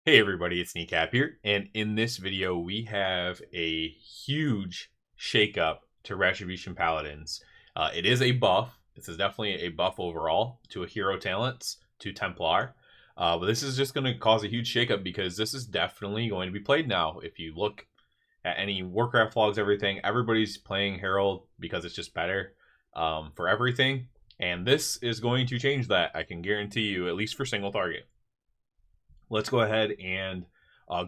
Hey everybody, it's Kneecap here, and in this video we have a huge shakeup to Retribution Paladins. It is a buff. This is definitely a buff overall to a hero talents, to Templar. But this is just going to cause a huge shakeup because this is definitely going to be played now. If you look at any Warcraft logs, everything, everybody's playing Herald because it's just better for everything. And this is going to change that, I can guarantee you, at least for single target. Let's go ahead and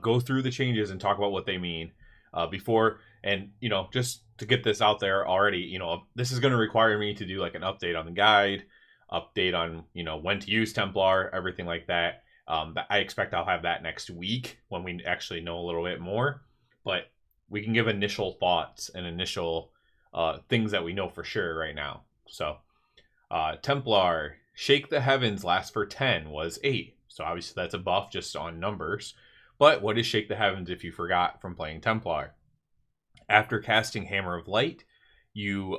go through the changes and talk about what they mean before. And, just to get this out there already, this is going to require me to do like an update on the guide, update on, when to use Templar, everything like that. I expect I'll have that next week when we actually know a little bit more. But we can give initial thoughts and initial things that we know for sure right now. So Templar, Shake the Heavens lasts for 10 was 8. So obviously that's a buff just on numbers. But what is Shake the Heavens if you forgot from playing Templar? After casting Hammer of Light, you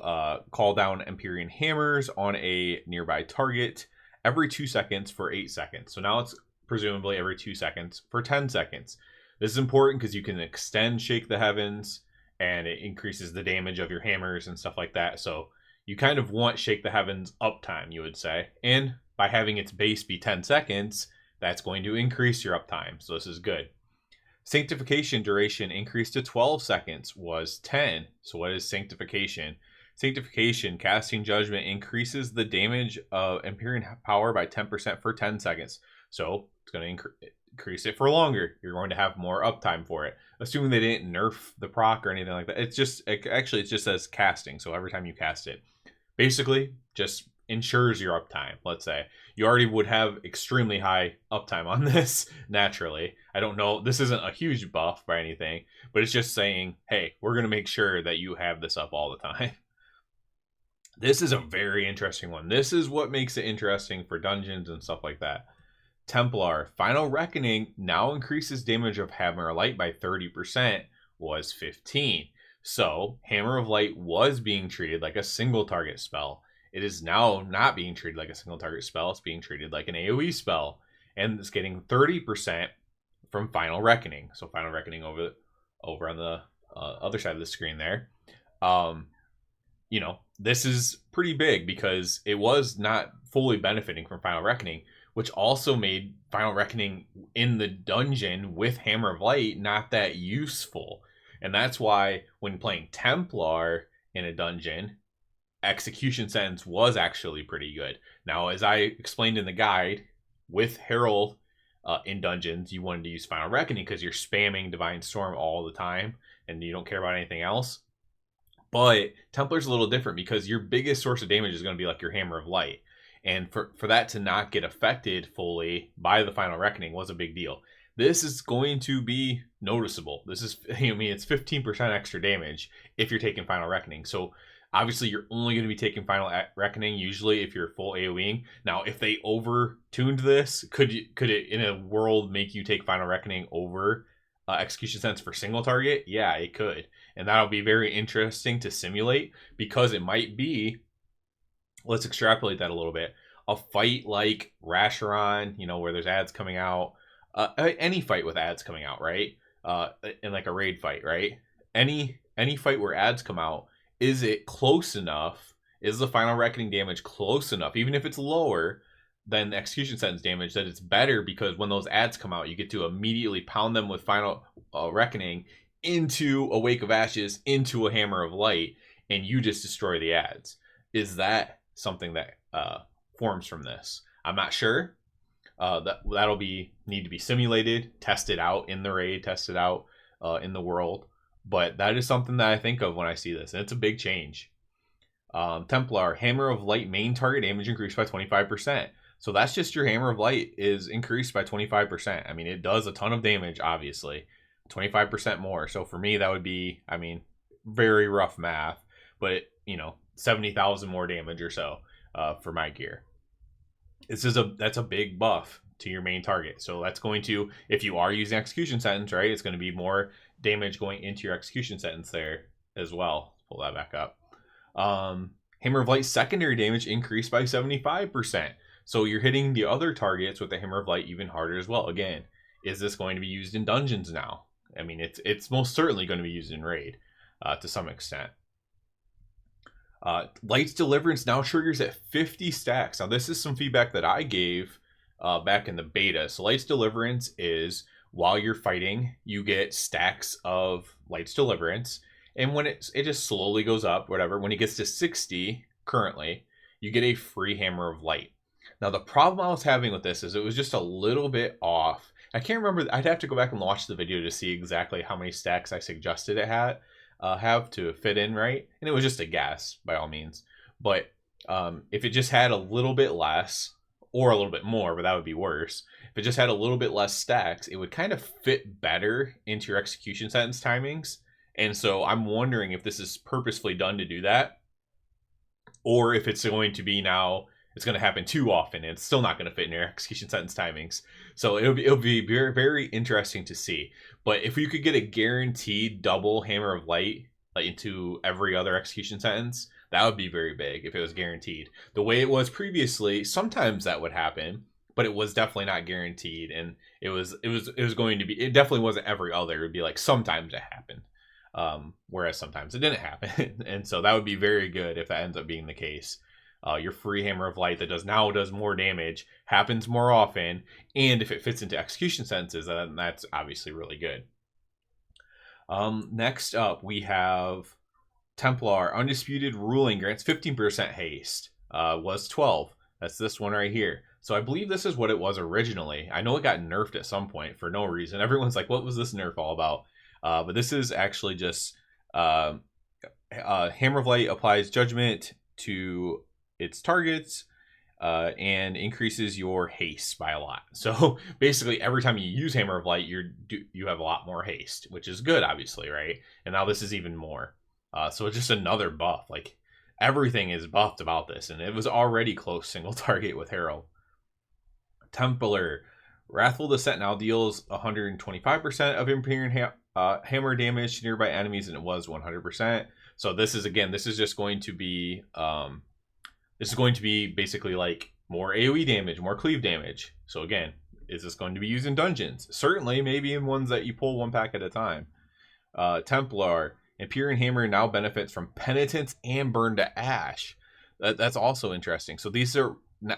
call down Empyrean Hammers on a nearby target every 2 seconds for 8 seconds. So now it's presumably every 2 seconds for 10 seconds. This is important because you can extend Shake the Heavens and it increases the damage of your hammers and stuff like that. So you kind of want Shake the Heavens uptime, you would say. And by having its base be 10 seconds, that's going to increase your uptime. So this is good. Sanctification duration increased to 12 seconds was 10. So what is Sanctification? Sanctification, casting Judgment, increases the damage of Empyrean power by 10% for 10 seconds. So it's going to increase it for longer. You're going to have more uptime for it. Assuming they didn't nerf the proc or anything like that. It just says casting. So every time you cast it, basically just ensures your uptime. Let's say you already would have extremely high uptime on this naturally. I don't know, this isn't a huge buff by anything, but it's just saying, hey, we're going to make sure that you have this up all the time. This is a very interesting one. This is what makes it interesting for dungeons and stuff like that. Templar, Final Reckoning now increases damage of Hammer of Light by 30% was 15. So Hammer of Light was being treated like a single target spell. It is now not being treated like a single target spell. It's being treated like an AoE spell. And it's getting 30% from Final Reckoning. So Final Reckoning over on the other side of the screen there. This is pretty big because it was not fully benefiting from Final Reckoning, which also made Final Reckoning in the dungeon with Hammer of Light not that useful. And that's why when playing Templar in a dungeon, Execution Sentence was actually pretty good. Now, as I explained in the guide, with Herald in dungeons, you wanted to use Final Reckoning because you're spamming Divine Storm all the time and you don't care about anything else. But Templar's a little different because your biggest source of damage is going to be like your Hammer of Light. And for that to not get affected fully by the Final Reckoning was a big deal. This is going to be noticeable. This is, it's 15% extra damage if you're taking Final Reckoning. So obviously, you're only going to be taking Final Reckoning usually if you're full AoEing. Now, if they over-tuned this, could it in a world make you take Final Reckoning over Execution Sentence for single target? Yeah, it could. And that'll be very interesting to simulate because it might be, let's extrapolate that a little bit, a fight like Rasheron, where there's ads coming out. Any fight with ads coming out, right? In like a raid fight, right? Any fight where ads come out, is it close enough? Is the Final Reckoning damage close enough, even if it's lower than the Execution Sentence damage, that it's better because when those ads come out, you get to immediately pound them with Final Reckoning into a Wake of Ashes, into a Hammer of Light, and you just destroy the ads. Is that something that forms from this? I'm not sure. That'll need to be simulated, tested out in the raid, tested out in the world. But that is something that I think of when I see this, and it's a big change. Templar, Hammer of Light main target damage increased by 25%. So that's just your Hammer of Light is increased by 25%. I mean, it does a ton of damage, obviously. 25% more. So for me, that would be, very rough math. But, 70,000 more damage or so for my gear. That's a big buff to your main target. So that's going to, if you are using Execution Sentence, right, it's going to be more damage going into your Execution Sentence there as well. Pull that back up. Hammer of Light secondary damage increased by 75%. So you're hitting the other targets with the Hammer of Light even harder as well. Again, is this going to be used in dungeons now? I mean, it's most certainly going to be used in raid to some extent. Light's Deliverance now triggers at 50 stacks. Now, this is some feedback that I gave back in the beta. So Light's Deliverance is while you're fighting, you get stacks of Light's Deliverance. And when it just slowly goes up, whatever, when it gets to 60 currently, you get a free Hammer of Light. Now, the problem I was having with this is it was just a little bit off. I can't remember. I'd have to go back and watch the video to see exactly how many stacks I suggested it had have to fit in right. And it was just a guess by all means. But if it just had a little bit less or a little bit more, but that would be worse. If it just had a little bit less stacks, it would kind of fit better into your execution sentence timings. And so I'm wondering if this is purposefully done to do that, or if it's going to be now, it's going to happen too often and it's still not going to fit in your execution sentence timings. So it'll be very, very interesting to see. But if you could get a guaranteed double Hammer of Light like into every other execution sentence, that would be very big if it was guaranteed. The way it was previously, sometimes that would happen, but it was definitely not guaranteed. And it was going to be, it definitely wasn't every other. It would be like sometimes it happened. Whereas sometimes it didn't happen. And so that would be very good if that ends up being the case. Your free Hammer of Light that does more damage happens more often, and if it fits into execution sentences, then that's obviously really good. Next up, we have Templar. Undisputed Ruling grants 15% haste. Was 12. That's this one right here. So I believe this is what it was originally. I know it got nerfed at some point for no reason. Everyone's like, what was this nerf all about? But this is actually just Hammer of Light applies judgment to its targets and increases your haste by a lot. So basically every time you use Hammer of Light, you have a lot more haste, which is good, obviously, right? And now this is even more. So it's just another buff. Like everything is buffed about this, and it was already close single target with Herald. Templar. Wrathful Descent now deals 125% of Imperial hammer damage to nearby enemies, and it was 100%. So this is just going to be this is going to be basically like more AoE damage, more cleave damage. So again, is this going to be used in dungeons? Certainly, maybe in ones that you pull one pack at a time. Templar. Imperial Hammer now benefits from Penitence and Burn to Ash. That's also interesting. So these are,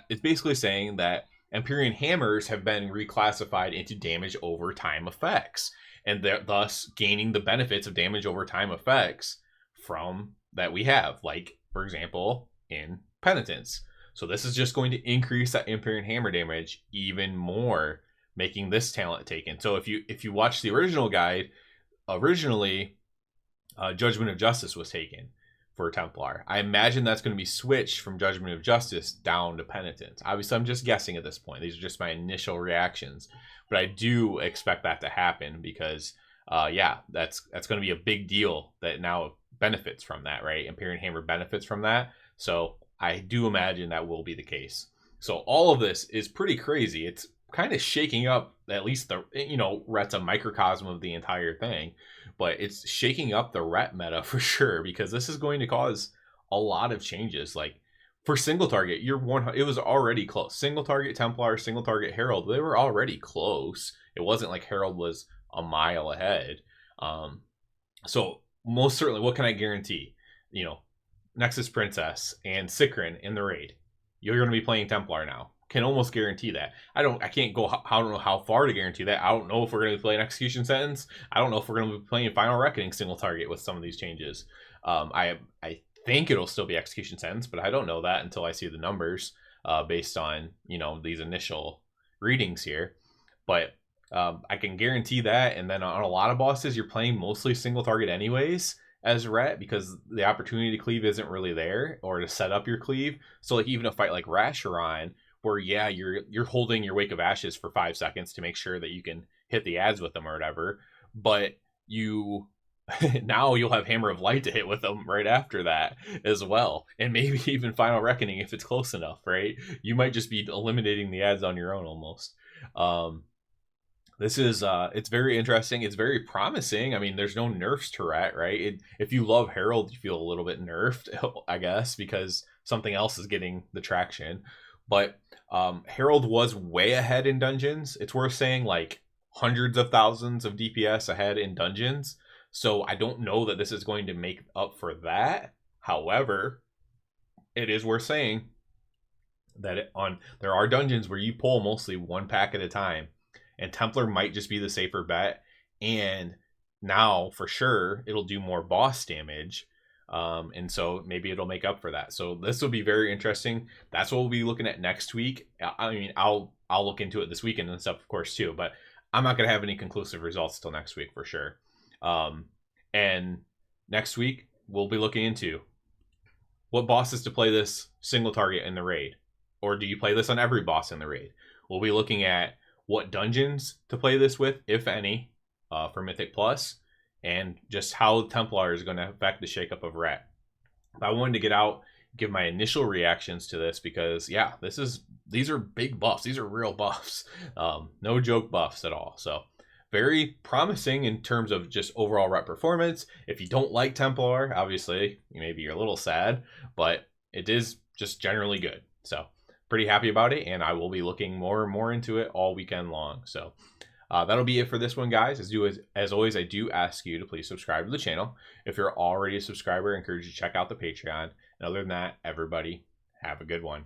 it's basically saying that Empyrean Hammers have been reclassified into damage over time effects, and they're thus gaining the benefits of damage over time effects from that we have, like, for example, in Penitence. So this is just going to increase that Empyrean Hammer damage even more, making this talent taken. So if you watch the original guide, originally Judgment of Justice was taken for Templar. I imagine that's going to be switched from Judgment of Justice down to Penitence. Obviously, I'm just guessing at this point. These are just my initial reactions, but I do expect that to happen because, yeah, that's going to be a big deal that now benefits from that, right? Empyrean Hammer benefits from that, so I do imagine that will be the case. So all of this is pretty crazy. It's kind of shaking up at least the, Ret's a microcosm of the entire thing, but it's shaking up the Ret meta for sure, because this is going to cause a lot of changes. Like for single target, it was already close. Single target Templar, single target Herald, they were already close. It wasn't like Herald was a mile ahead. So most certainly, what can I guarantee? Nexus Princess and Sikrin in the raid, you're going to be playing Templar now. Can almost guarantee that. I don't know how far to guarantee that. I don't know if we're going to be playing Execution Sentence. I don't know if we're going to be playing Final Reckoning single target with some of these changes. I think it'll still be Execution Sentence, but I don't know that until I see the numbers based on these initial readings here. But I can guarantee that. And then on a lot of bosses, you're playing mostly single target anyways as Ret, because the opportunity to cleave isn't really there, or to set up your cleave. So like even a fight like Rasharon, where yeah, you're holding your Wake of Ashes for 5 seconds to make sure that you can hit the ads with them or whatever, but now you'll have Hammer of Light to hit with them right after that as well, and maybe even Final Reckoning if it's close enough, right? You might just be eliminating the ads on your own almost. This is it's very interesting. It's very promising. I mean, there's no nerfs to Ret, right? If you love Herald, you feel a little bit nerfed, I guess, because something else is getting the traction. But Herald was way ahead in dungeons. It's worth saying, like, hundreds of thousands of DPS ahead in dungeons. So I don't know that this is going to make up for that. However, it is worth saying that there are dungeons where you pull mostly one pack at a time, and Templar might just be the safer bet. And now for sure it'll do more boss damage, and so maybe it'll make up for that. So this will be very interesting. That's what we'll be looking at next week. I mean, I'll look into it this weekend and stuff, of course, too, but I'm not going to have any conclusive results till next week for sure. And next week we'll be looking into what bosses to play this single target in the raid, or do you play this on every boss in the raid? We'll be looking at what dungeons to play this with, if any, for Mythic Plus, and just how Templar is going to affect the shakeup of Ret. I wanted to get out, give my initial reactions to this because, yeah, these are big buffs. These are real buffs. No joke buffs at all. So very promising in terms of just overall Ret performance. If you don't like Templar, obviously, maybe you're a little sad, but it is just generally good. So pretty happy about it, and I will be looking more and more into it all weekend long. So that'll be it for this one, guys. As always, I do ask you to please subscribe to the channel. If you're already a subscriber, I encourage you to check out the Patreon. And other than that, everybody, have a good one.